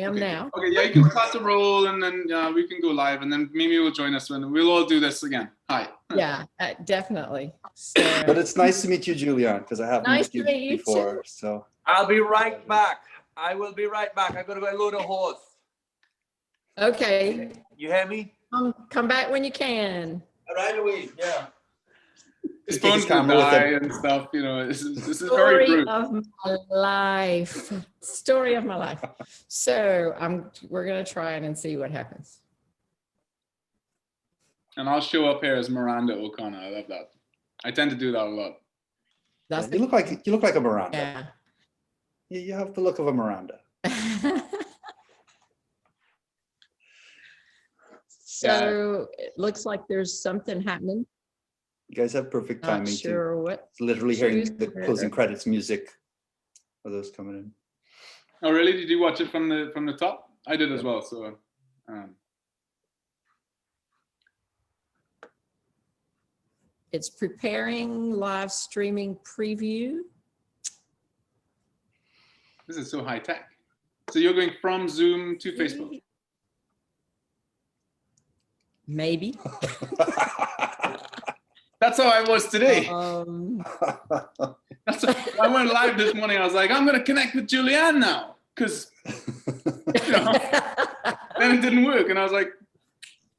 am okay. now. Okay, yeah, you can start the roll and then we can go live and then Mimi will join us when we'll all do this again. Hi. Yeah, definitely. So, But it's nice to meet you, Julianne, because I haven't Nice met you to meet you before. too. So I'll be right back. I will be right back. I gotta go load a horse. okay, You hear me? come back when you can. Right away. Yeah. His Just take his phone's gonna camera with die him. and stuff, you know, this is very Story rude. of my life. Story of my life. So we're gonna try it and see what happens. And I'll show up here as Miranda O'Connor. I love that. I tend to do that a lot. That's you look like a Miranda. yeah. You have the look of a Miranda. So it looks like there's something happening. You guys have perfect Not timing too. sure what. It's literally hearing choose the here. closing credits music of those coming in. Oh, really? Did you watch it from the top? I did as well. So, It's preparing live streaming preview. this is so high tech. So you're going from Zoom to Facebook. Maybe. That's how I was today. I went live this morning. I was like, I'm going to connect with Julianne now, because you know, then it didn't work, and I was like,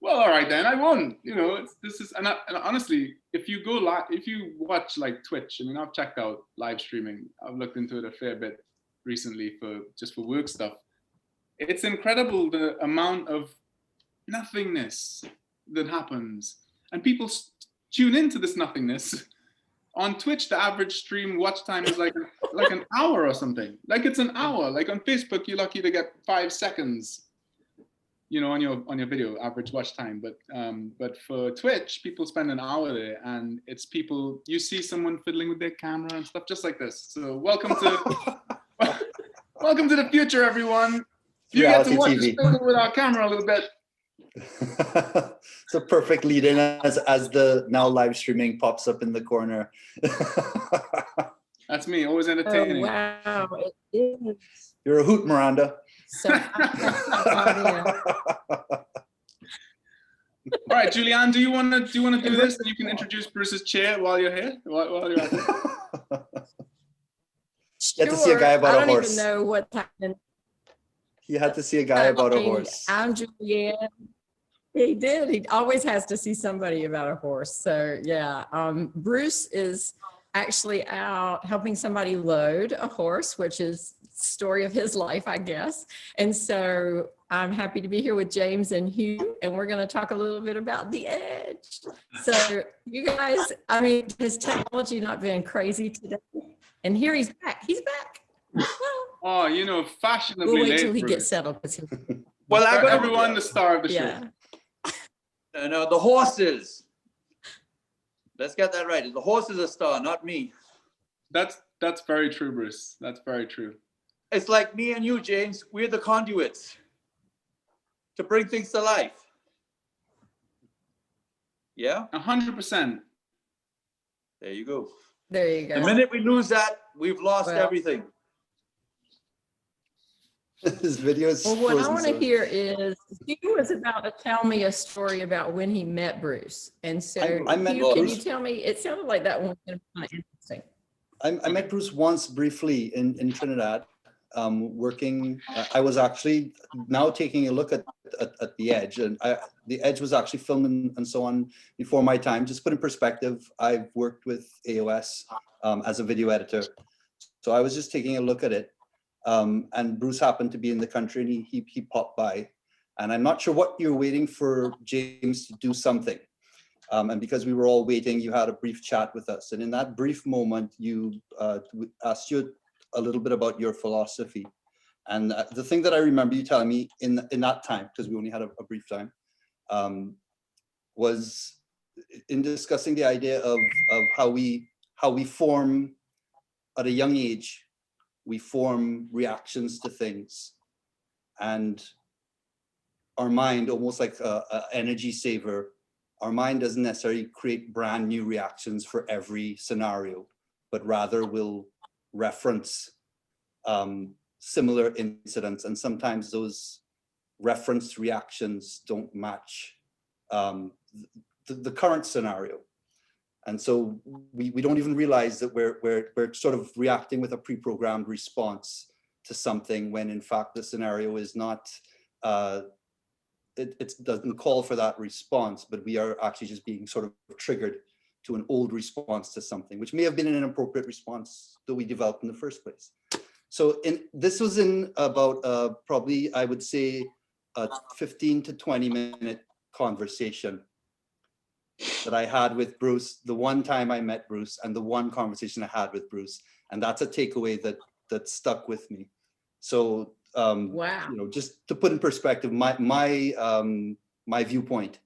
well, all right then, I won. You know, and honestly, if you go live, if you watch like Twitch, I mean, I've checked out live streaming. I've looked into it a fair bit recently for work stuff. It's incredible the amount of nothingness that happens, and people tune into this nothingness. On Twitch, the average stream watch time is like an hour or something. Like it's an hour. Like on Facebook, you're lucky to get 5 seconds, you know, on your video average watch time. But for Twitch, people spend an hour there, and it's people. You see someone fiddling with their camera and stuff just like this. So welcome to welcome to the future, everyone. You get to watch us fiddle with our camera a little bit. It's a perfect lead in as the now live streaming pops up in the corner. That's me, always Oh, entertaining. wow, it is. You're a hoot, Miranda. So, audio. All right, Julianne, do you want to do this, and you can introduce Bruce's chair while you're here, while you're at it? You had to see a guy about a horse. I don't even know what's happening. You had to see a guy about a horse. I'm Julianne. He did. He always has to see somebody about a horse. So yeah, Bruce is actually out helping somebody load a horse, which is the story of his life, I guess. And so I'm happy to be here with James and Hugh, and we're going to talk a little bit about the Edge. So you guys, I mean, has technology not been crazy today? And here he's back. He's back. Oh, you know, fashionably We'll wait late, till he Bruce. gets settled. Well, I got everyone the star of the Yeah. show. No, the horses. Let's get that right. The horse is a star, not me. That's very true, Bruce. That's very true. It's like me and you, James. We're the conduits to bring things to life. Yeah? 100%. There you go. There you go. The minute we lose that, we've lost everything. His video is Well, what I frozen, want to so- hear is Hugh was about to tell me a story about when he met Bruce. And so, I met Hugh, can you Bruce. tell me? It sounded like that one was going to be kind of interesting. I met Bruce once briefly in Trinidad, working. I was actually now taking a look at the Edge, and the Edge was actually filming and so on before my time. Just put in perspective, I've worked with AOS as a video editor, so I was just taking a look at it. And Bruce happened to be in the country, and he popped by, and I'm not sure what you're waiting for James to do something. And because we were all waiting, you had a brief chat with us. And in that brief moment, you asked you a little bit about your philosophy. And the thing that I remember you telling me in that time, because we only had a brief time, was in discussing the idea of how we form at a young age, we form reactions to things. And our mind, almost like an energy saver, our mind doesn't necessarily create brand new reactions for every scenario, but rather will reference similar incidents, and sometimes those referenced reactions don't match the current scenario. And so we don't even realize that we're sort of reacting with a pre-programmed response to something when in fact the scenario is not, it doesn't call for that response, but we are actually just being sort of triggered to an old response to something, which may have been an inappropriate response that we developed in the first place. So this was in about probably, I would say, a 15 to 20 minute conversation that I had with Bruce, the one time I met Bruce and the one conversation I had with Bruce. And that's a takeaway that stuck with me. So, Wow. you know, just to put in perspective, my viewpoint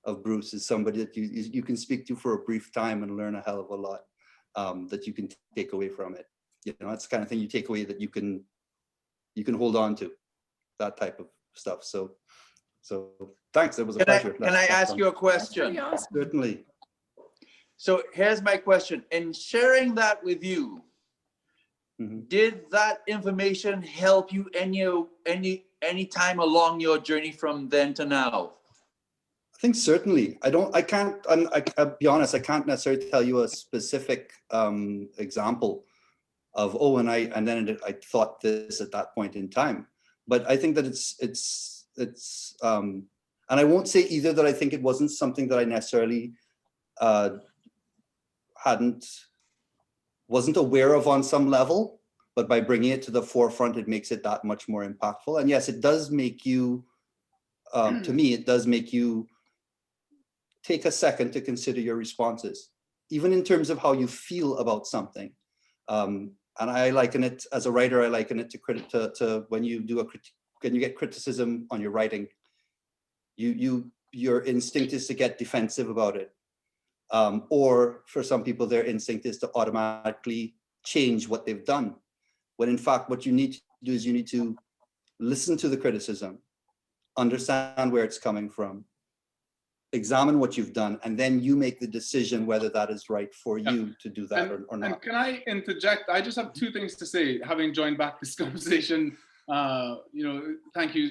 of Bruce is somebody that you can speak to for a brief time and learn a hell of a lot that you can take away from it. You know, that's the kind of thing you take away that you can hold on to, that type of stuff. So thanks, it was a pleasure. Can I ask you a question? Pretty awesome. Certainly. So here's my question. In sharing that with you, Mhm. did that information help you any time along your journey from then to now? I think certainly. I'll be honest, I can't necessarily tell you a specific example of, oh, and then I thought this at that point in time. But I think that it's and I won't say either that I think it wasn't something that I necessarily wasn't aware of on some level, but by bringing it to the forefront, it makes it that much more impactful. And yes, it does make you, to me, it does make you take a second to consider your responses, even in terms of how you feel about something. And I liken it, as a writer, I liken it to when you do when you get criticism on your writing, your instinct is to get defensive about it. Or for some people, their instinct is to automatically change what they've done. When in fact, what you need to do is you need to listen to the criticism, understand where it's coming from, examine what you've done, and then you make the decision whether that is right for you to do that or not. And can I interject? I just have two things to say, having joined back this conversation. You know, thank you,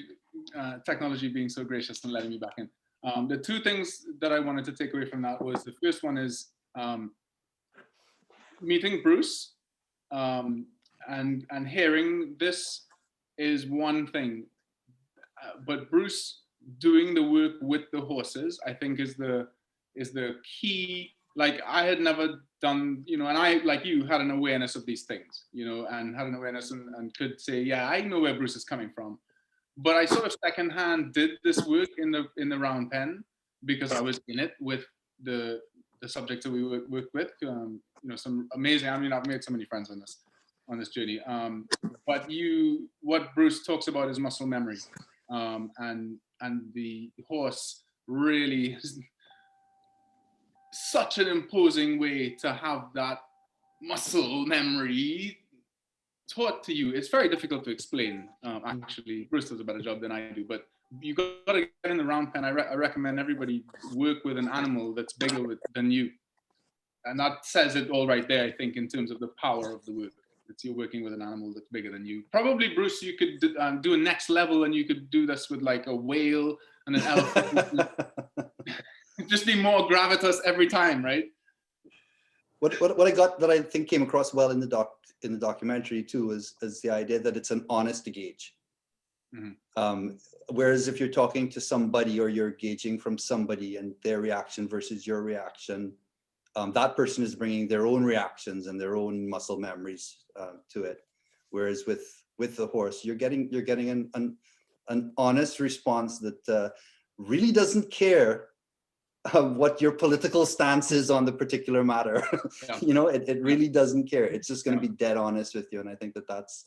technology being so gracious and letting me back in. The two things that I wanted to take away from that was, the first one is meeting Bruce and hearing this is one thing, but Bruce doing the work with the horses, I think is the key. Like, I had never done, you know, and I, like you, had an awareness of these things, you know, and had an awareness and could say, yeah, I know where Bruce is coming from. But I sort of secondhand did this work in the round pen because I was in it with the subjects that we worked with. You know, some amazing. I mean, I've made so many friends on this journey. But what Bruce talks about is muscle memory, and the horse really is such an imposing way to have that muscle memory taught to you. It's very difficult to explain. Actually, Bruce does a better job than I do, but you got to get in the round pen. I recommend everybody work with an animal that's bigger than you. And that says it all right there, I think, in terms of the power of the work. It's you're working with an animal that's bigger than you. Probably, Bruce, you could do a next level, and you could do this with like a whale and an elephant. Just be more gravitas every time, right? What I got that I think came across well in the documentary too is the idea that it's an honest gauge. Mm-hmm. Whereas if you're talking to somebody or you're gauging from somebody and their reaction versus your reaction, that person is bringing their own reactions and their own muscle memories to it. Whereas with the horse, you're getting an honest response that really doesn't care what your political stance is on the particular matter. Yeah. You know, it really doesn't care. It's just going to be dead honest with you. And I think that's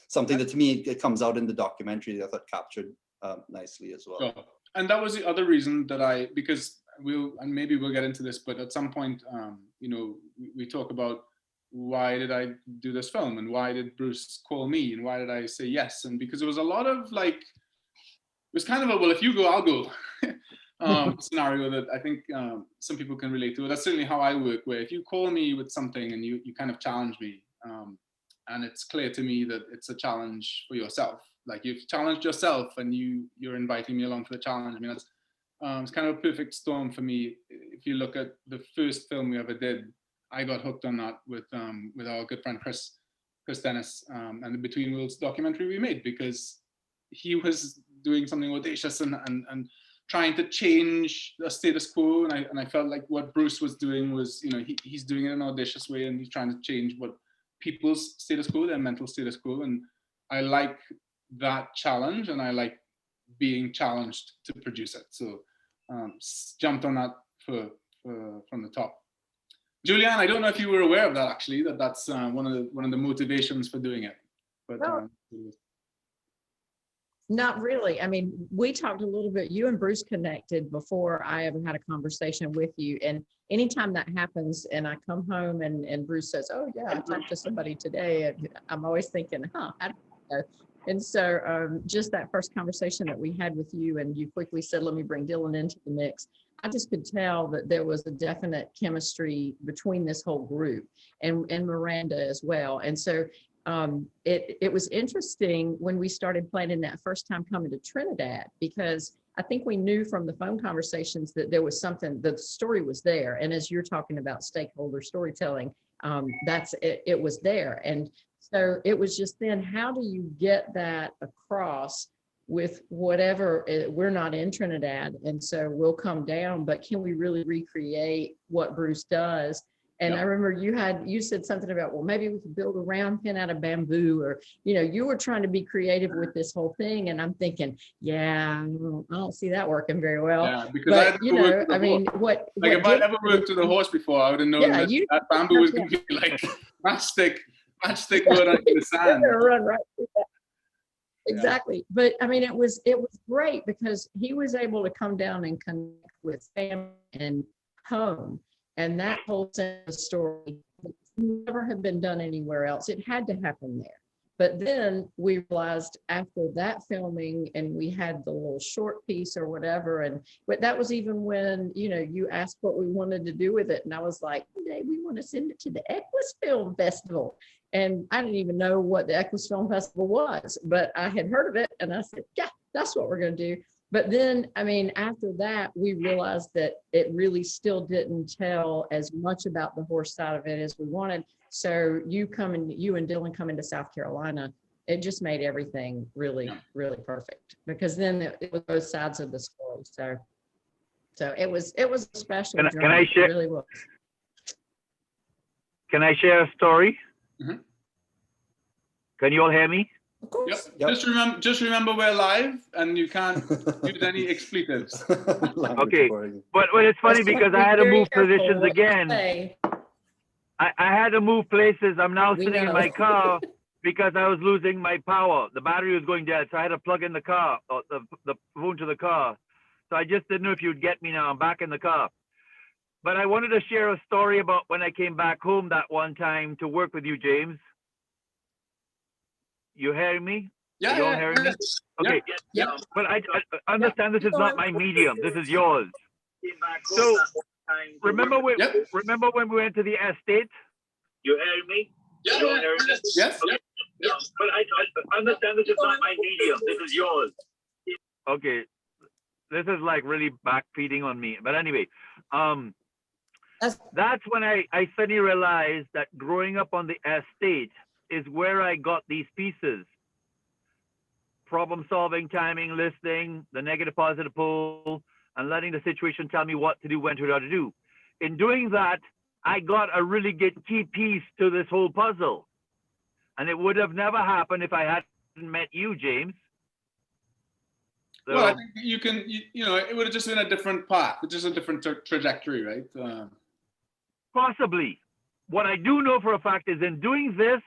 something that, to me, it comes out in the documentary that I thought captured nicely as well. Sure. And that was the other reason that because maybe we'll get into this, but at some point, you know, we talk about why did I do this film and why did Bruce call me and why did I say yes? And because it was a lot of like, it was kind of a, well, if you go, I'll go scenario that I think some people can relate to. That's certainly how I work, where if you call me with something and you kind of challenge me, and it's clear to me that it's a challenge for yourself. Like you've challenged yourself, and you're inviting me along for the challenge. I mean, that's it's kind of a perfect storm for me. If you look at the first film we ever did, I got hooked on that with our good friend Chris Dennis, and the Between Worlds documentary we made, because he was doing something audacious and trying to change the status quo, and I felt like what Bruce was doing was, you know, he's doing it in an audacious way, and he's trying to change what people's status quo, their mental status quo, and I like that challenge, and I like being challenged to produce it. So jumped on that from the top. Julianne, I don't know if you were aware of that, actually, that's one of the motivations for doing it. But No. Not really. I mean, we talked a little bit, you and Bruce connected before I ever had a conversation with you. And anytime that happens and I come home and Bruce says, oh yeah, I talked to somebody today, and I'm always thinking, how do I know? And so just that first conversation that we had with you, and you quickly said, let me bring Dylan into the mix. I just could tell that there was a definite chemistry between this whole group and Miranda as well. And so it was interesting when we started planning that first time coming to Trinidad, because I think we knew from the phone conversations that there was something, the story was there. And as you're talking about stakeholder storytelling, it was there. And so it was just then, how do you get that across with whatever, we're not in Trinidad, and so we'll come down, but can we really recreate what Bruce does? And I remember you said something about, well, maybe we could build a round pen out of bamboo, or, you know, you were trying to be creative with this whole thing. And I'm thinking, yeah, I don't see that working very well. Yeah, because but, you know, I mean, like if I'd ever worked with a horse before, I would have known that bamboo was going to be like matchstick wood on the sand. Run right through that. Exactly. But I mean, it was great because he was able to come down and connect with family and home. And that whole story never had been done anywhere else. It had to happen there. But then we realized after that filming, and we had the little short piece or whatever, but that was even when, you know, you asked what we wanted to do with it. And I was like, today we want to send it to the Equus Film Festival. And I didn't even know what the Equus Film Festival was, but I had heard of it. And I said, yeah, that's what we're going to do. But then, I mean, after that, we realized that it really still didn't tell as much about the horse side of it as we wanted. So you and Dylan coming to South Carolina, it just made everything really, really perfect, because then it was both sides of the story. So it was a special journey. Can I share? It really was. Can I share a story? Mm-hmm. Can you all hear me? Of course. Yep. Just remember we're live, and you can't use any expletives. Okay. But it's funny because I had to move positions again. I had to move places. I'm now sitting in my car because I was losing my power. The battery was going dead, so I had to plug in the car, or the phone to the car. So I just didn't know if you'd get me now. I'm back in the car. But I wanted to share a story about when I came back home that one time to work with you, James. You hearing me? Yeah. You all hearing me? Okay. Yeah. But I understand this is not my medium. This is yours. So remember when we went to the estate? You hearing me? Yeah. You all hearing me? Yes. Okay. But I understand this is not my medium. This is yours. Okay. This is like really backfeeding on me. But anyway, that's when I suddenly realized that growing up on the estate is where I got these pieces. Problem solving, timing, listening, the negative positive pull, and letting the situation tell me what to do, when to do, how to do. In doing that, I got a really good key piece to this whole puzzle. And it would have never happened if I hadn't met you, James. So, Well, I think you know, it would have just been a different path, just a different trajectory, right? possibly. What I do know for a fact is in doing this,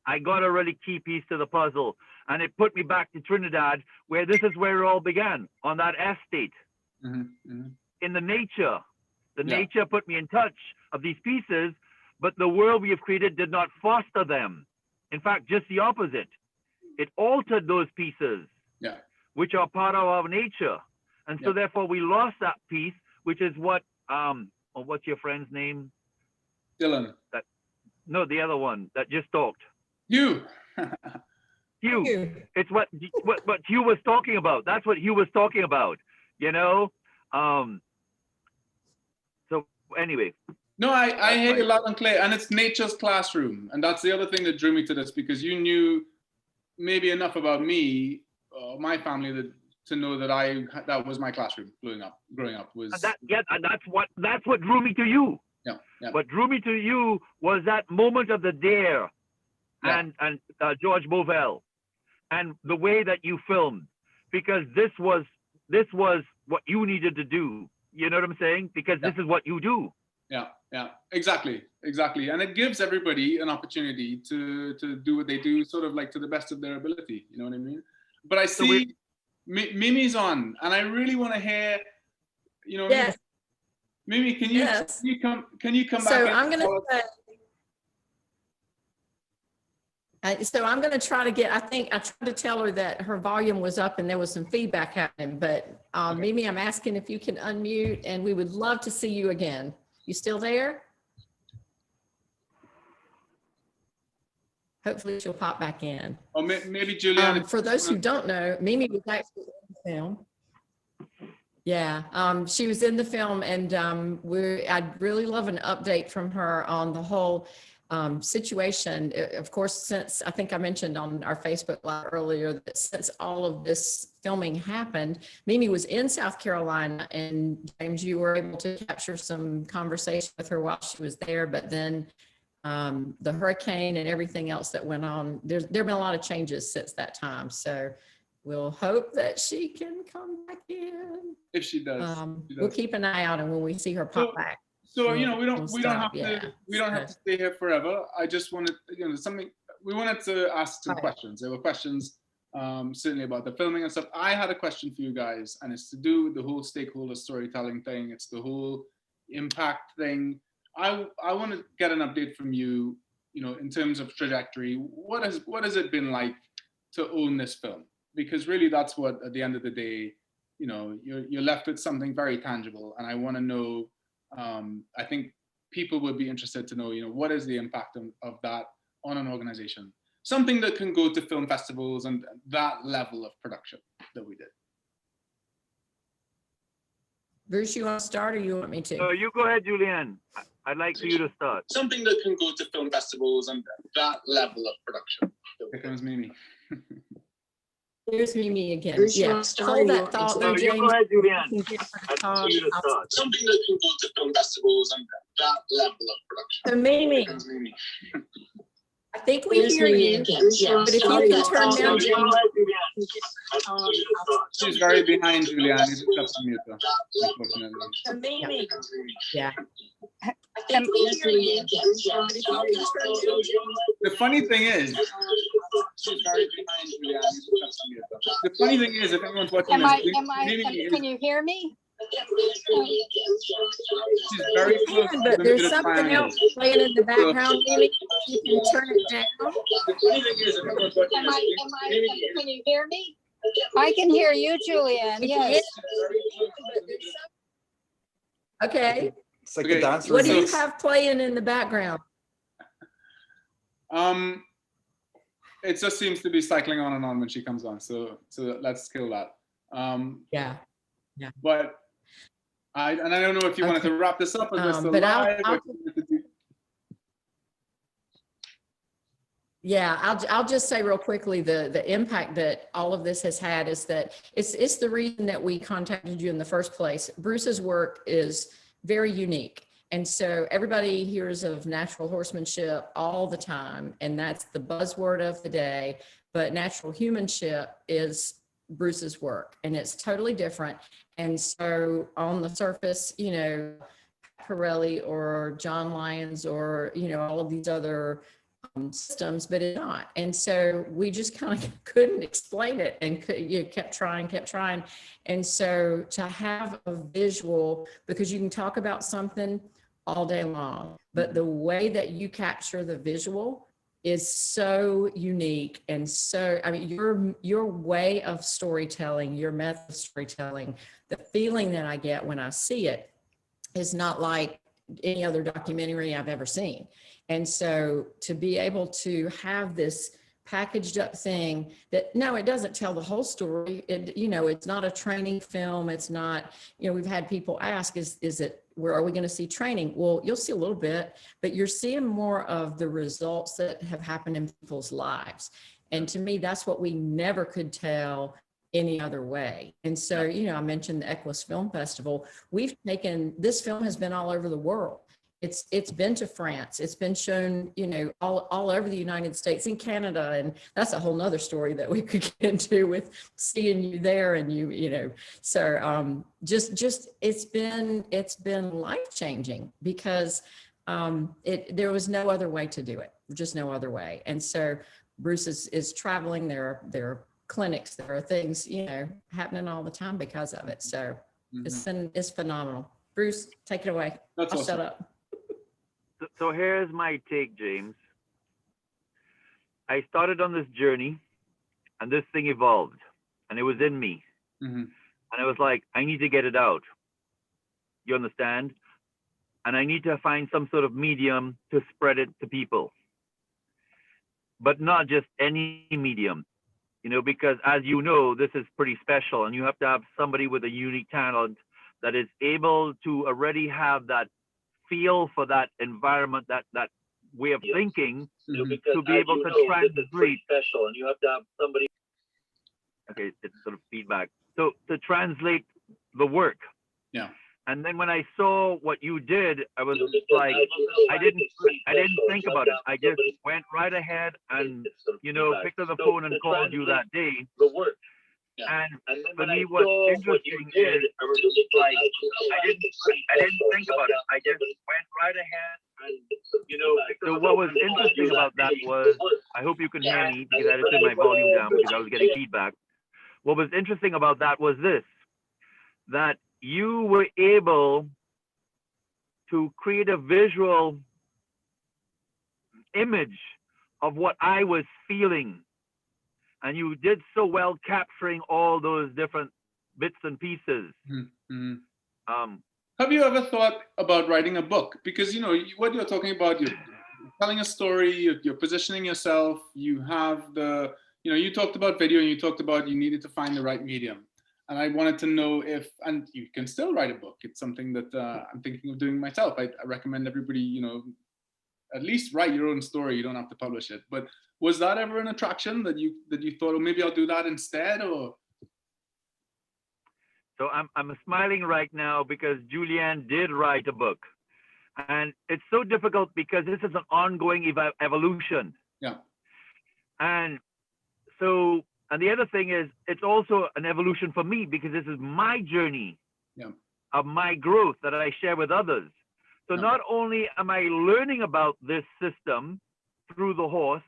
I got a really key piece to the puzzle, and it put me back to Trinidad, where this is where it all began, on that estate. In the nature. The nature put me in touch of these pieces, but the world we have created did not foster them. In fact, just the opposite. It altered those pieces, which are part of our nature. And so therefore we lost that piece, which is what, what's your friend's name? Dylan. No, the other one that just talked. You. Hugh. You. It's what Hugh was talking about. That's what Hugh was talking about. You know. So anyway. No, I hear you loud and clear, and it's nature's classroom, and that's the other thing that drew me to this, because you knew maybe enough about me, my family, to know that that was my classroom. Growing up was And that's what drew me to you. yeah. What drew me to you was that moment of the dare, Yeah. and George Bovell, and the way that you filmed, because this was what you needed to do. You know what I'm saying? Because this is what you do. Yeah, exactly. And it gives everybody an opportunity to do what they do, sort of like to the best of their ability. You know what I mean? But I see Mimi's on, and I really want to hear, you know, Yes. Mimi, can you come back? So I'm going to say, so I'm going to try to get, I think I tried to tell her that her volume was up and there was some feedback happening, but Okay. Mimi, I'm asking if you can unmute, and we would love to see you again. You still there? Hopefully she'll pop back in. Or maybe Julianne. For those who don't know, Mimi was actually in the film. Yeah, she was in the film, and I'd really love an update from her on the whole situation. Of course, since I think I mentioned on our Facebook Live earlier that since all of this filming happened, Mimi was in South Carolina, and James, you were able to capture some conversation with her while she was there, but then the hurricane and everything else that went on, there've been a lot of changes since that time. So we'll hope that she can come back in. If she does, We'll keep an eye out, and when we see her pop back. So you know, we don't stop, have to stay here forever. I just wanted, you know, we wanted to ask some questions. There were questions certainly about the filming and stuff. I had a question for you guys, and it's to do with the whole stakeholder storytelling thing. It's the whole impact thing. I want to get an update from you, you know, in terms of trajectory. What has it been like to own this film? Because really, that's what, at the end of the day, you know, you're left with something very tangible, and I want to know. I think people would be interested to know, you know, what is the impact of that on an organization? Something that can go to film festivals and that level of production that we did. Bruce, you want to start, or you want me to? So you go ahead, Julianne. I'd like for you to start. Something that can go to film festivals and that level of production. Here comes Mimi. Here's Mimi again. Bruce, you Yeah, wanna start, hold or you that want me thought, to? though, So you James. go ahead, Julianne. You can get her to I'd talk. like for you to start. Something that can go to film festivals and that level of production. So Mimi, Here comes Mimi. I think we There's hear Mimi you, again. Yeah. but if you can turn So down you go James. ahead, Julianne. I'd like for you to start. She's very behind Julianne. You just have to mute her, unfortunately. So Mimi, Yeah. I think we There's hear Mimi you, again. but if you can turn down James. The funny thing is, she's very behind Julianne. You just have to mute her. The funny thing is, if anyone's watching this, Can you hear me? she's very close to But the there's middle something triangle. else playing in the background, Mimi. You can turn it down. The funny thing is, if anyone's watching this, Can you hear me? I can hear you, Julianne, yes. Okay, It's like Okay, a dance what do you remix. have playing in the background? it just seems to be cycling on and on when she comes on. So let's kill that. Yeah. But I don't know if you wanted to wrap this up as we're still but live. I'll- or if you wanted to do- Yeah, I'll just say real quickly, the impact that all of this has had is that it's the reason that we contacted you in the first place. Bruce's work is very unique. And so everybody hears of natural horsemanship all the time, and that's the buzzword of the day. But natural humanship is Bruce's work, and it's totally different. And so on the surface, you know, Pirelli or John Lyons or, you know, all of these other systems, but it's not. And so we just kind of couldn't explain it, and kept trying. And so to have a visual, because you can talk about something all day long, but the way that you capture the visual is so unique. And so, I mean, your way of storytelling, your method of storytelling, the feeling that I get when I see it is not like any other documentary I've ever seen. And so to be able to have this packaged up thing that, no, it doesn't tell the whole story. It, you know, it's not a training film. It's not, you know, we've had people ask, is it, where are we going to see training? Well, you'll see a little bit, but you're seeing more of the results that have happened in people's lives. And to me, that's what we never could tell any other way. And so, you know, I mentioned the Equus Film Festival. We've taken, this film has been all over the world. It's been to France. It's been shown, you know, all over the United States and Canada. And that's a whole nother story that we could get into with seeing you there and you know, so just it's been life-changing because there was no other way to do it, just no other way. And so Bruce is traveling. There are clinics, there are things, you know, happening all the time because of it. So it's phenomenal. Bruce, take it away. That's I'll awesome. shut up. So here's my take, James. I started on this journey and this thing evolved and it was in me. Mhm. And I was like, I need to get it out. You understand? And I need to find some sort of medium to spread it to people. But not just any medium, you know, because as you know, this is pretty special and you have to have somebody with a unique talent that is able to already have that feel for that environment, that way of thinking, Mhm. to be able to translate. Special, and you have to have somebody. Okay, it's sort of feedback. So to translate the work. Yeah. And then when I saw what you did, I was like, I didn't think about it. I just went right ahead and, you know, picked up the phone and called you that day. Yeah. And for me, what's interesting is, like, I didn't think about it. I just went right ahead and, you know. So what was interesting about that was, I hope you can hear me because I had to turn my volume down because I was getting feedback. What was interesting about that was this, that you were able to create a visual image of what I was feeling. And you did so well capturing all those different bits and pieces. Mhm. Have you ever thought about writing a book? Because, you know, what you're talking about, you're telling a story, you're positioning yourself, you have the, you know, you talked about video and you talked about you needed to find the right medium. And I wanted to know if, and you can still write a book. It's something that I'm thinking of doing myself. I recommend everybody, you know, at least write your own story. You don't have to publish it. But was that ever an attraction that you thought, oh, maybe I'll do that instead? Or So I'm smiling right now because Julianne did write a book. And it's so difficult because this is an ongoing evolution. Yeah. And so, and the other thing is, it's also an evolution for me because this is my journey of my growth that I share with others. So not only am I learning about this system through the horse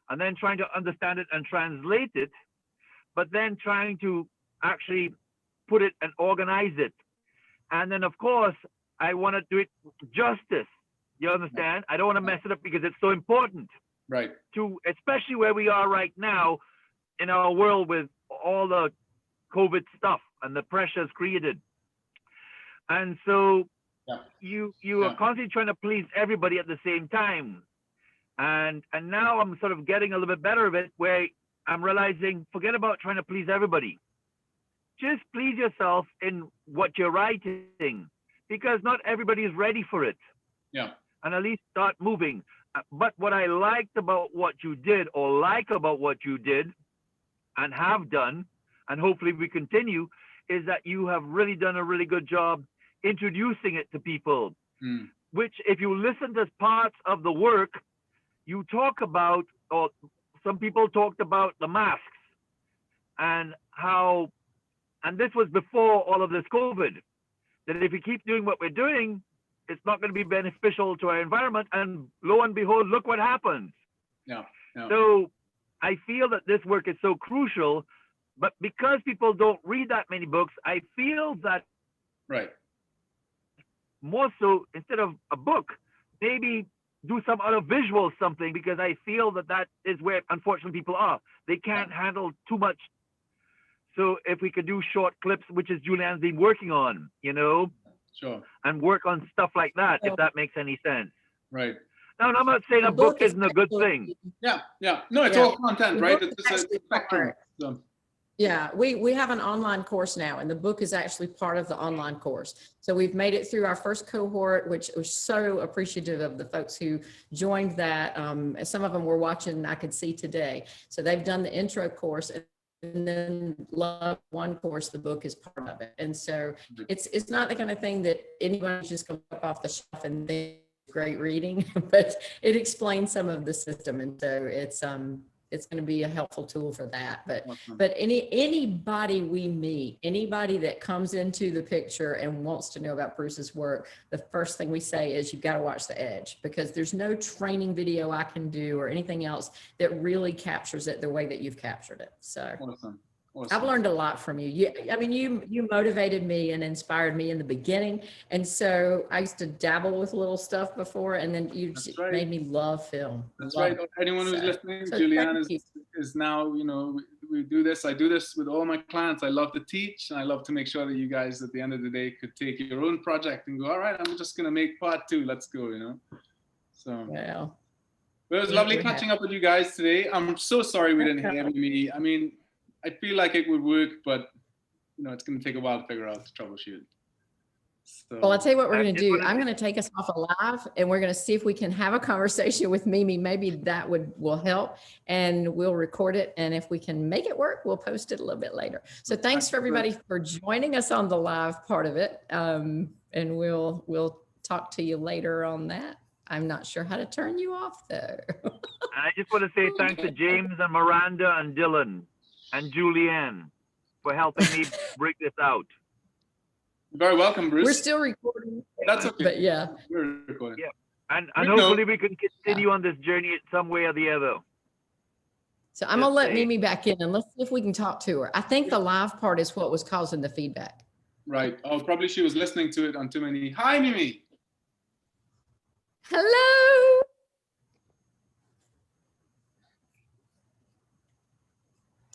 and then trying to understand it and translate it, but then trying to actually put it and organize it. And then of course, I want to do it justice. You understand? I don't want to mess it up because it's so important. right. To, especially where we are right now in our world with all the COVID stuff and the pressures created. And so you are constantly trying to please everybody at the same time. And now I'm sort of getting a little bit better of it where I'm realizing, forget about trying to please everybody. Just please yourself in what you're writing because not everybody is ready for it. Yeah. And at least start moving. But what I liked about what you did or like about what you did and have done, and hopefully we continue, is that you have really done a really good job introducing it to people, which if you listen to parts of the work, you talk about, or some people talked about the masks and how, and this was before all of this COVID, that if we keep doing what we're doing, it's not going to be beneficial to our environment. And lo and behold, look what happens. Yeah. So I feel that this work is so crucial, but because people don't read that many books, I feel that Right. more so instead of a book, maybe do some other visual something, because I feel that that is where unfortunately people are. They can't handle too much. So if we could do short clips, which is Julianne's been working on, you know, Sure. and work on stuff like that, if that makes any sense. Right. No, I'm not saying a The book is isn't a good actually- thing. Yeah, yeah. No, it's Yeah. all content, The right? book is It's a actually spectrum. part. So, Yeah, we have an online course now, and the book is actually part of the online course. So we've made it through our first cohort, which was so appreciative of the folks who joined that. Some of them were watching, I could see today. So they've done the intro course, and then Love One course, the book is part of it. And so it's not the kind of thing that anybody's just going to off the shelf and think great reading, but it explains some of the system, and so it's going to be a helpful tool for that. awesome. But anybody we meet, anybody that comes into the picture and wants to know about Bruce's work, the first thing we say is you've got to watch The Edge, because there's no training video I can do or anything else that really captures it the way that you've captured it. So Awesome. I've Awesome. learned a lot from you. You motivated me and inspired me in the beginning. And so I used to dabble with little stuff before, and then you That's just right. made me love film. That's Love right. it. Anyone who's So- listening, so Julianne thank you. is now, we do this. I do this with all my clients. I love to teach, and I love to make sure that you guys at the end of the day could take your own project and go, all right, I'm just going to make part 2. Let's go, So Well, it was Yeah, lovely we're catching up with you guys today. I'm so sorry we didn't hear me. I mean, I feel like it would work, but it's going to take a while to figure out the troubleshoot. So, well, I'll tell you what we're I going to just do. wanna- I'm going to take us off alive, and we're going to see if we can have a conversation with Mimi. Maybe that will help, and we'll record it. And if we can make it work, we'll post it a little bit later. So thanks for everybody for joining us on the live part of it. And we'll talk to you later on that. I'm not sure how to turn you off though. I just want to say thanks to James and Miranda and Dylan and Julianne for helping me break this out. you're very welcome, Bruce. We're still recording, That's okay. but yeah. We're recording. Yeah. And We know. hopefully we can continue on this journey in some way or the other. So I'm gonna Just let saying. Mimi back in and let's see if we can talk to her. I think the live part is what was causing the feedback. Right. Oh, probably she was listening to it on too many. Hi, Mimi. Hello.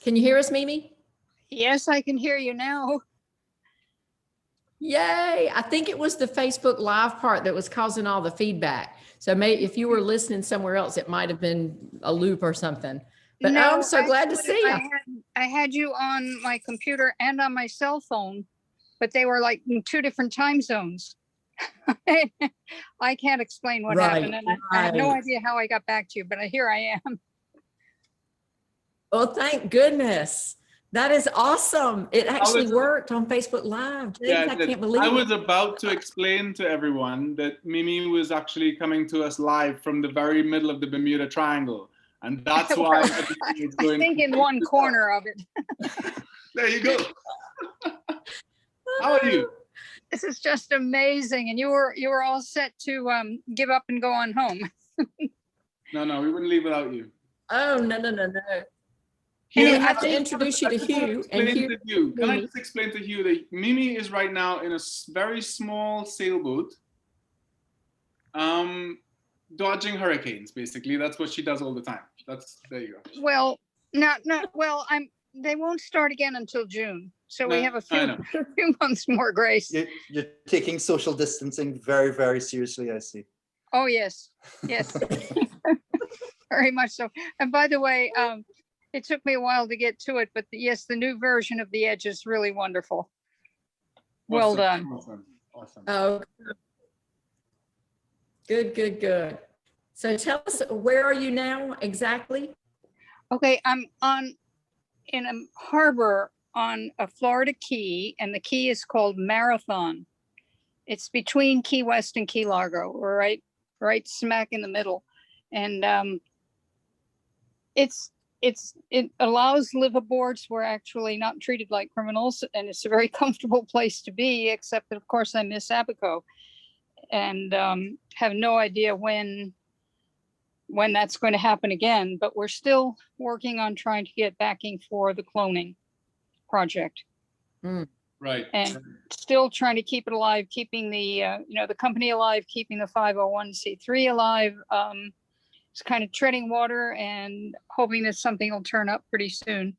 Can you hear us, Mimi? Yes, I can hear you now. Yay. I think it was the Facebook live part that was causing all the feedback. So maybe if you were listening somewhere else, it might have been a loop or something. But No, I'm so glad to actually, see you. I had you on my computer and on my cell phone, but they were like in 2 different time zones. I can't explain what Right, happened, and I have no right. idea how I got back to you, but here I am. Well, thank goodness. That is awesome. It actually was- worked on Facebook Live. James, Yeah, I can't believe I it. was about to explain to everyone that Mimi was actually coming to us live from the very middle of the Bermuda Triangle. And that's why everything is I going. think in one corner of it. There you go. How are you? This is just amazing, and you were all set to give up and go on home. No, we wouldn't leave without you. Oh, no. Hugh, we have I to just introduce wanna- you to I just wanna Hugh, and explain Hugh- to Hugh. Can I Mimi. just explain to Hugh that Mimi is right now in a very small sailboat, dodging hurricanes. Basically, that's what she does all the time. There you go. Well, well, they won't start again until June, so we No, have a I few, know. few months more grace. You're taking social distancing very, very seriously, I see. Oh, yes, yes. Very much so. And by the way, it took me a while to get to it, but yes, the new version of The Edge is really wonderful. Well Awesome, done. Awesome. Oh, good. So tell us, where are you now exactly? Okay, I'm in a harbor on a Florida key, and the key is called Marathon. It's between Key West and Key Largo. We're right smack in the middle. And it allows liveaboards. We're actually not treated like criminals, and it's a very comfortable place to be, except that of course I miss Abaco and have no idea when that's going to happen again, but we're still working on trying to get backing for the cloning project Right. and still trying to keep it alive, keeping the the company alive, keeping the 501c3 alive. It's kind of treading water and hoping that something will turn up pretty soon.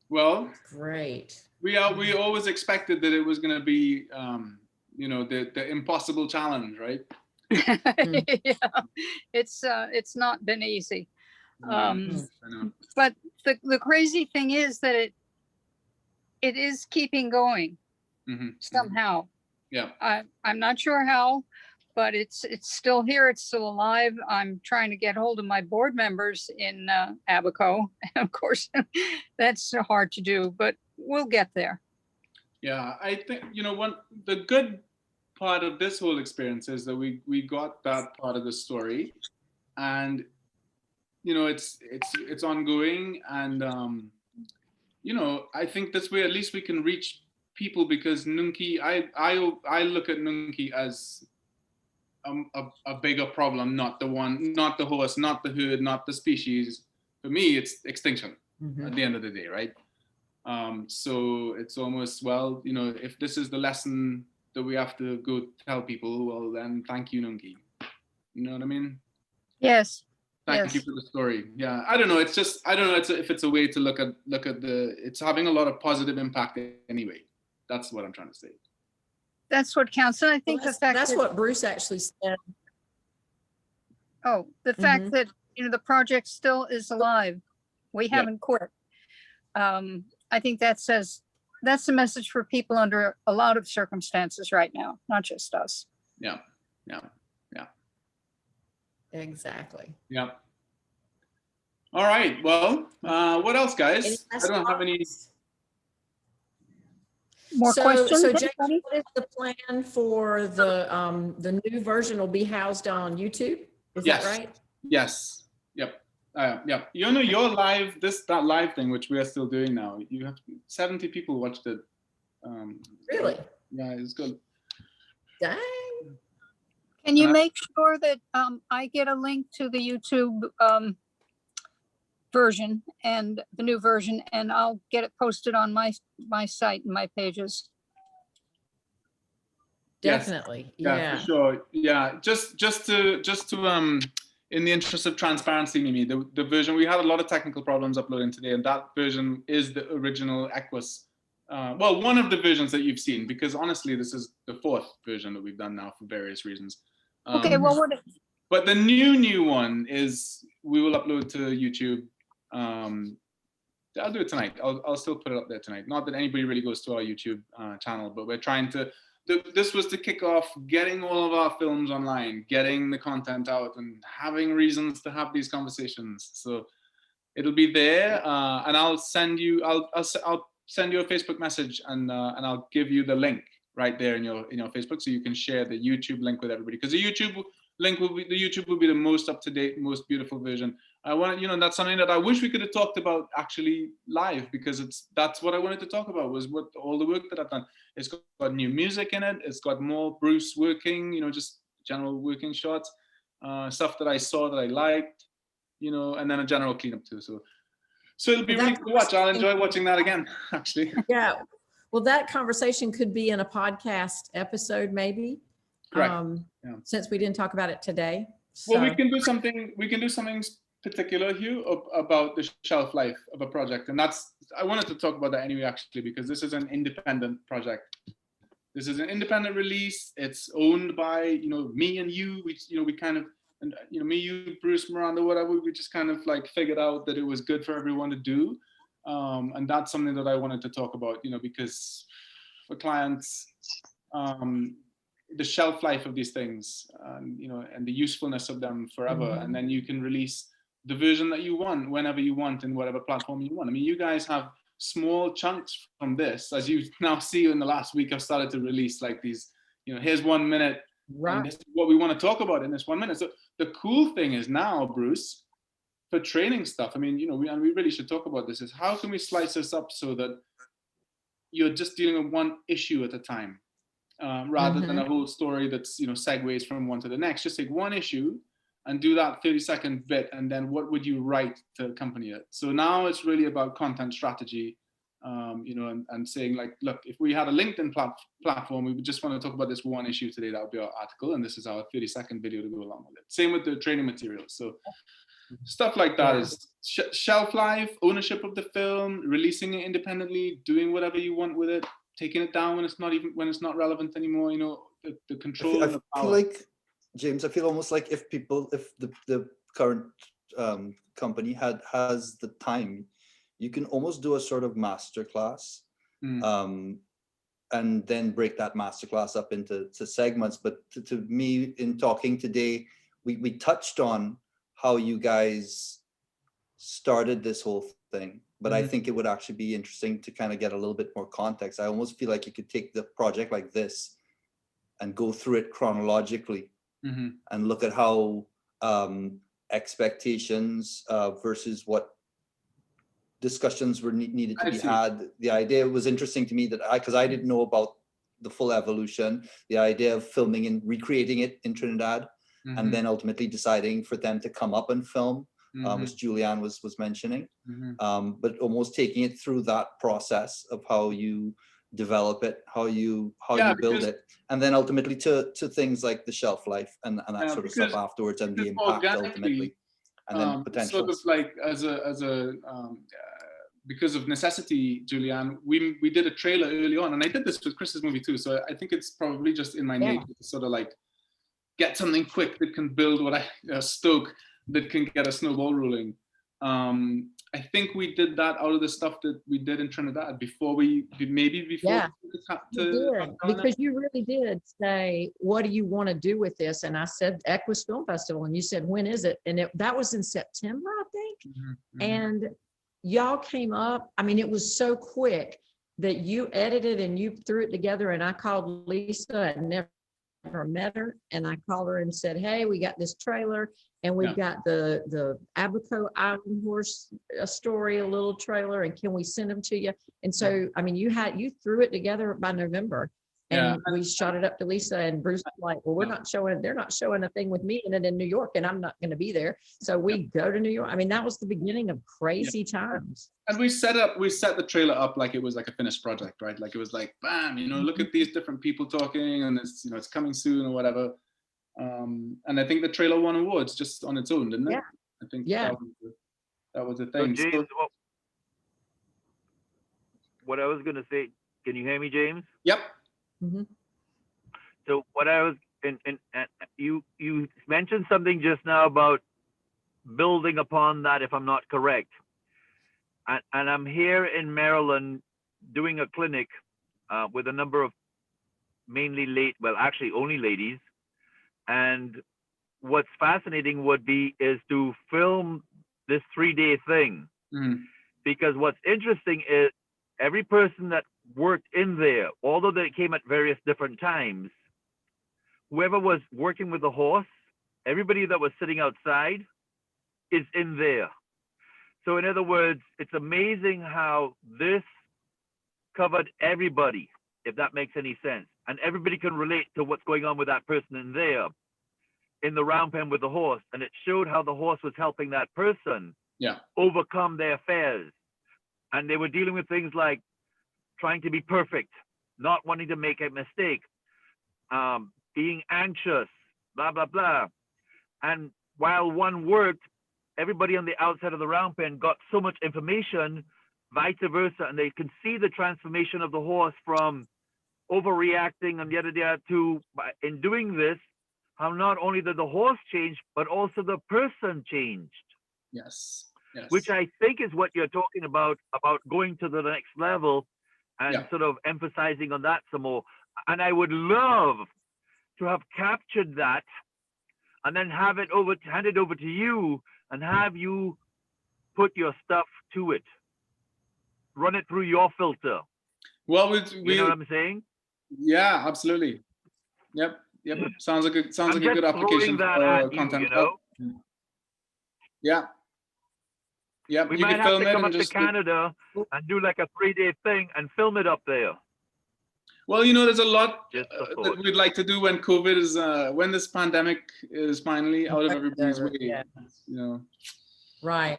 Well, Great. we always expected that it was going to be, the impossible challenge, right? Yeah, it's not been easy. I know. But the crazy thing is that it is keeping going Mhm. somehow. Yeah. I'm not sure how, but it's still here. It's still alive. I'm trying to get hold of my board members in Abaco. And of course, that's hard to do, but we'll get there. Yeah, I think the good part of this whole experience is that we got that part of the story, and it's ongoing, and I think this way at least we can reach people, because Nunki, I look at Nunki as a bigger problem, not the horse, not the herd, not the species. For me, it's extinction at the end of the day, right? So it's almost, well, if this is the lesson that we have to go tell people, well, then thank you, Nunki. You know what I mean? Yes. Thank you for the story. Yeah, I don't know. It's just, I don't know if it's a way to look at it's having a lot of positive impact anyway. That's what I'm trying to say. That's what counts. And I think the fact That's that, what Bruce actually said. the fact that, the project still is alive. We haven't quit. I think that's a message for people under a lot of circumstances right now, not just us. Yeah. Exactly. Yeah. All right. Well, what else, guys? I don't have any. More questions? So Jake, anybody? what is the plan for the new version will be housed on YouTube? Is Yes. that right? Yes. Yep. Yeah. Your live, that live thing, which we are still doing now. You have 70 people watched it. Really? Yeah, it's good. Dang. Can you make sure that I get a link to the YouTube version and the new version, and I'll get it posted on my site and my pages? Yes. Definitely. Yeah, Yeah. for sure. Yeah, just to in the interest of transparency, Mimi, the version, we had a lot of technical problems uploading today, and that version is the original Equus. Well, one of the versions that you've seen, because honestly, this is the 4th version that we've done now for various reasons. Okay, well, But the new one is, we will upload to YouTube. I'll do it tonight. I'll still put it up there tonight. Not that anybody really goes to our YouTube channel, but we're trying to. This was to kick off getting all of our films online, getting the content out, and having reasons to have these conversations. So it'll be there, and I'll send you. I'll send you a Facebook message, and I'll give you the link right there in your Facebook, so you can share the YouTube link with everybody. Because the YouTube link will be the most up to date, most beautiful version. I want, that's something that I wish we could have talked about actually live, because that's what I wanted to talk about, was what all the work that I've done. It's got new music in it. It's got more Bruce working, just general working shots, stuff that I saw that I liked, and then a general cleanup too. So it'll be really cool to watch. I'll enjoy watching that again, actually. Yeah. Well, that conversation could be in a podcast episode, maybe. Correct. Since we didn't talk about it today. Well, we can do something particular, Hugh, about the shelf life of a project. And I wanted to talk about that anyway, actually, because this is an independent project. This is an independent release. It's owned by, me and you. We kind of, and me, you, Bruce, Miranda, whatever, we just kind of like figured out that it was good for everyone to do. And that's something that I wanted to talk about, because for clients, the shelf life of these things, and the usefulness of them forever. And then you can release the version that you want, whenever you want, in whatever platform you want. I mean, you guys have small chunks from this. As you now see in the last week, I've started to release like these, here's 1 minute, Right. and this is what we want to talk about in this 1 minute. So the cool thing is now, Bruce, for training stuff, I mean, we really should talk about this, is how can we slice this up so that you're just dealing with one issue at a time, rather than a whole story that's, segues from one to the next. Just take one issue and do that 30-second bit, and then what would you write to accompany it? So now it's really about content strategy, and saying like, look, if we had a LinkedIn platform, we would just want to talk about this one issue today. That would be our article, and this is our 30-second video to go along with it. Same with the training materials. So stuff like that is shelf life, ownership of the film, releasing it independently, doing whatever you want with it, taking it down when it's not relevant anymore. The control. I feel like James, I feel almost like if the current company has the time, you can almost do a sort of master class, and then break that masterclass up into segments. But to me, in talking today, we touched on how you guys started this whole thing, but I think it would actually be interesting to kind of get a little bit more context. I almost feel like you could take the project like this and go through it chronologically and look at how expectations versus what discussions were needed to be had. The idea was interesting to me that because I didn't know about the full evolution, the idea of filming and recreating it in Trinidad, and then ultimately deciding for them to come up and film, which Julianne was mentioning, but almost taking it through that process of how you develop it, how you build it, and then ultimately to things like the shelf life and that sort of stuff afterwards, and the impact ultimately, and then potential. Sort of like as a because of necessity, Julianne, we did a trailer early on, and I did this with Chris's movie too. So I think it's probably just in my nature to sort of like get something quick that can build what I stoke that can get a snowball rolling. I think we did that out of the stuff that we did in Trinidad before Yeah, because you really did say, what do you want to do with this? And I said, Equus Film Festival. And you said, when is it? And that was in September, I think. And y'all came up. I mean, it was so quick that you edited and you threw it together. And I called Lisa and never met her. And I called her and said, hey, we got this trailer. And we've got the Abaco Island horse story, a little trailer, and can we send them to you? And so, I mean, you threw it together by November, and we shot it up to Lisa, and Bruce was like, well, they're not showing a thing with me in it in New York, and I'm not going to be there. So we go to New York. I mean, that was the beginning of crazy times. And we set the trailer up like it was like a finished project, right? Like it was like, bam, look at these different people talking, and it's coming soon or whatever. And I think the trailer won awards just on its own, didn't it? Yeah. I think that was the thing. So James, what I was going to say, can you hear me, James? Yep. So what I was, you mentioned something just now about building upon that, if I'm not correct. And I'm here in Maryland doing a clinic with a number of mainly only ladies. And what's fascinating is to film this 3-day thing, because what's interesting is every person that worked in there, although they came at various different times, whoever was working with the horse, everybody that was sitting outside is in there. So in other words, it's amazing how this covered everybody, if that makes any sense. And everybody can relate to what's going on with that person in there, in the round pen with the horse. And it showed how the horse was helping that person overcome their fears. And they were dealing with things like trying to be perfect, not wanting to make a mistake, being anxious, blah, blah, blah. And while one worked, everybody on the outside of the round pen got so much information, vice versa, and they can see the transformation of the horse from overreacting and yada yada to, in doing this, how not only did the horse change, but also the person changed. Yes. Which I think is what you're talking about going to the next level and sort of emphasizing on that some more. And I would love to have captured that and then hand it over to you and have you put your stuff to it. Run it through your filter. Well, you know what I'm saying? Yeah, absolutely. Yep. Sounds like a good application for content. Yeah. Yeah, we might have to come up to Canada and do like a 3-day thing and film it up there. Well, there's a lot that we'd like to do when COVID is, when this pandemic is finally out of everybody's way. Yeah. Right.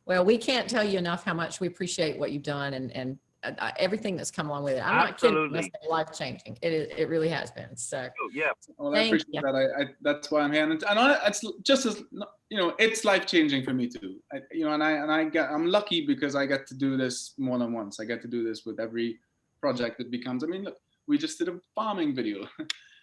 Well, we can't tell you enough how much we appreciate what you've done and everything that's come along with it. I'm not kidding. It's life-changing. It really has been. So well, I appreciate that. That's why I'm here, and it's just as it's life-changing for me too. I'm lucky because I get to do this more than once. I get to do this with every project that becomes. I mean, look, we just did a farming video.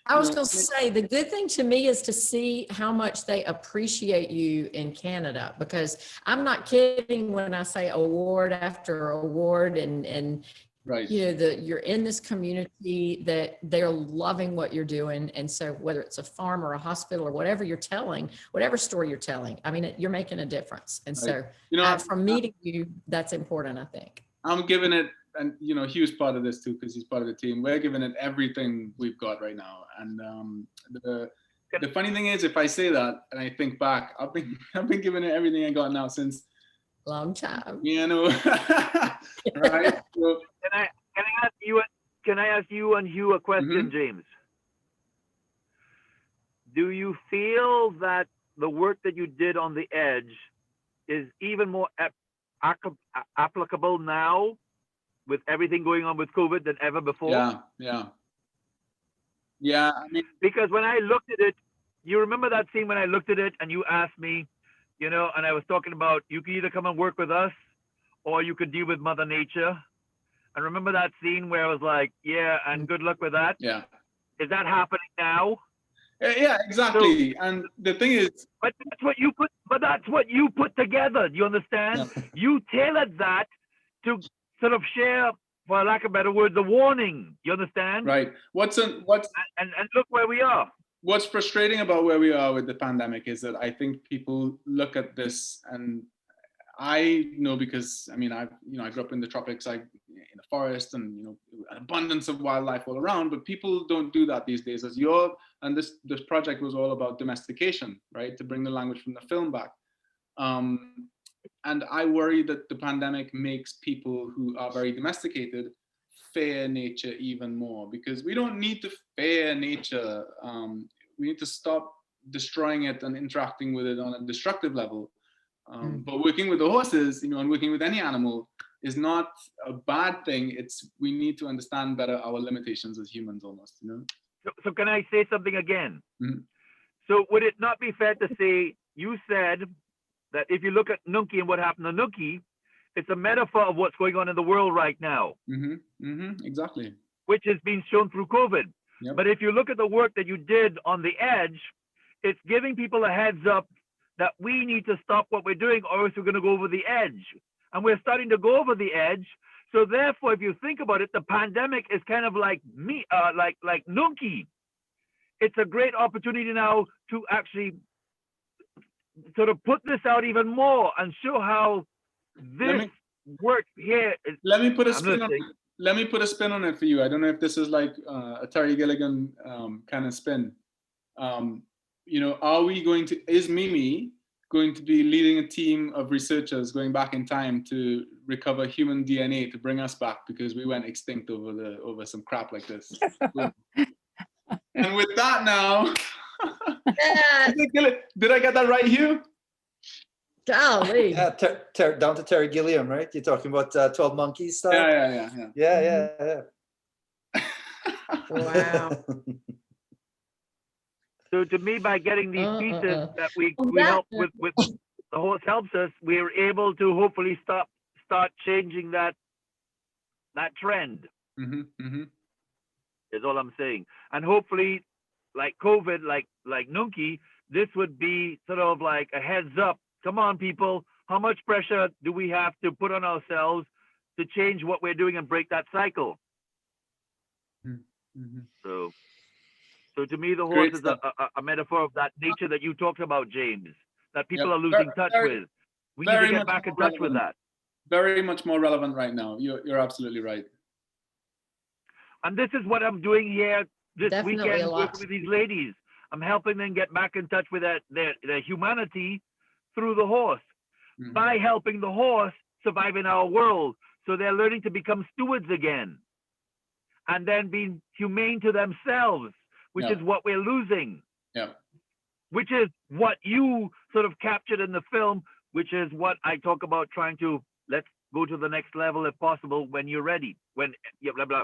I was No, going to say, the good thing to me is to see how much they appreciate you in Canada, because I'm not kidding when I say award after award and Right. you know, you're in this community that they're loving what you're doing. And so whether it's a farm or a hospital or whatever you're telling, whatever story you're telling, I mean, you're making a difference. And so You know, from meeting you, that's important, I think. I'm giving it, and you know, Hugh's part of this too because he's part of the team. We're giving it everything we've got right now. And the funny thing is, if I say that and I think back, I've been giving it everything I got now since, Long time. you know, right? So, Can I ask you and Hugh a question, Mhm. James? Do you feel that the work that you did on the edge is even more applicable now with everything going on with COVID than ever before? yeah. I mean, Because when I looked at it, you remember that scene when I looked at it and you asked me, you know, and I was talking about you could either come and work with us or you could deal with Mother Nature. And remember that scene where I was like, yeah, and good luck with that. yeah. Is that happening now? Yeah, exactly. And the thing is, But that's what you put. But that's what you put together. Do you understand? You tailored that to sort of share, for lack of better word, the warning. You understand? right. And look where we are. What's frustrating about where we are with the pandemic is that I think people look at this, and I know because I mean I grew up in the tropics, in the forest, and you know, an abundance of wildlife all around. But people don't do that these days. And this project was all about domestication, right? To bring the language from the film back. And I worry that the pandemic makes people who are very domesticated fear nature even more, because we don't need to fear nature. We need to stop destroying it and interacting with it on a destructive level. But working with the horses, you know, and working with any animal is not a bad thing. We need to understand better our limitations as humans, almost, you know. So can I say something again? Mhm. So would it not be fair to say you said that if you look at Nunki and what happened to Nunki, it's a metaphor of what's going on in the world right now, Exactly. which is being shown through COVID. Yep. But if you look at the work that you did on the edge, it's giving people a heads up that we need to stop what we're doing or else we're going to go over the edge. And we're starting to go over the edge. So therefore, if you think about it, the pandemic is kind of like like Nunki. It's a great opportunity now to actually sort of put this out even more and show how this work here is. Let me put a I'm spin on it. listening. Let me put a spin on it for you. I don't know if this is like a Terry Gilligan kind of spin. You know, is Mimi going to be leading a team of researchers going back in time to recover human DNA to bring us back because we went extinct over some crap like this? And with that now, did I get that right, Hugh? Golly. Yeah, down to Terry Gilliam, right? You're talking about 12 Monkeys stuff? Yeah. Wow. So to me, by getting these pieces that we help with the horse helps us, we're able to hopefully start changing that trend. Is all I'm saying. And hopefully, like COVID, like Nunki, this would be sort of like a heads up. Come on, people. How much pressure do we have to put on ourselves to change what we're doing and break that cycle? So to me, the horse is a metaphor of that nature that you talked about, James, that people are losing touch with. We need to get back in touch with that. Very much more relevant right now. You're absolutely right. And this is what I'm doing here this Definitely weekend a lot. working with these ladies. I'm helping them get back in touch with their humanity through the horse by helping the horse survive in our world. So they're learning to become stewards again and then being humane to themselves, which is what we're losing. Yeah. Which is what you sort of captured in the film, which is what I talk about trying to let's go to the next level if possible when you're ready. When blah blah.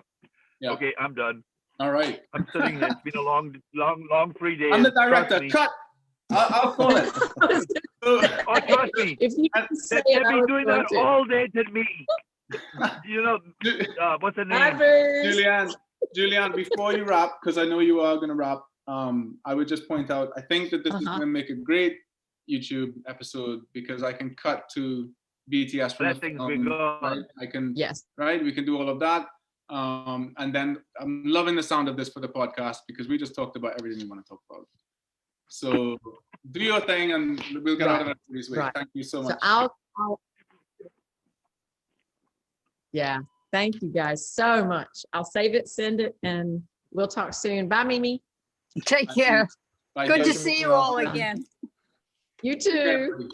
Yeah. Okay, I'm done. All right. I'm sitting here. It's been a long 3 days. I'm the director. Trust me. Cut. I'll call it. Oh, trust me. If you can say They've it, I been would doing love that to. all day to me. You know, what's her Hi, name? Bruce. Julianne. Julianne, before you wrap, because I know you are going to wrap, I would just point out, I think that this is Uh-huh. going to make a great YouTube episode because I can cut to BTS from the Blessings film, be gone. right? I can, Yes. right? We can do all of that. And then I'm loving the sound of this for the podcast because we just talked about everything we want to talk about. So do your thing and we'll get out of it this week. Right. Thank you so So much. yeah, thank you guys so much. I'll save it, send it, and we'll talk soon. Bye, Mimi. Take Thank you. care. Bye, Good to guys. see you all again. You too.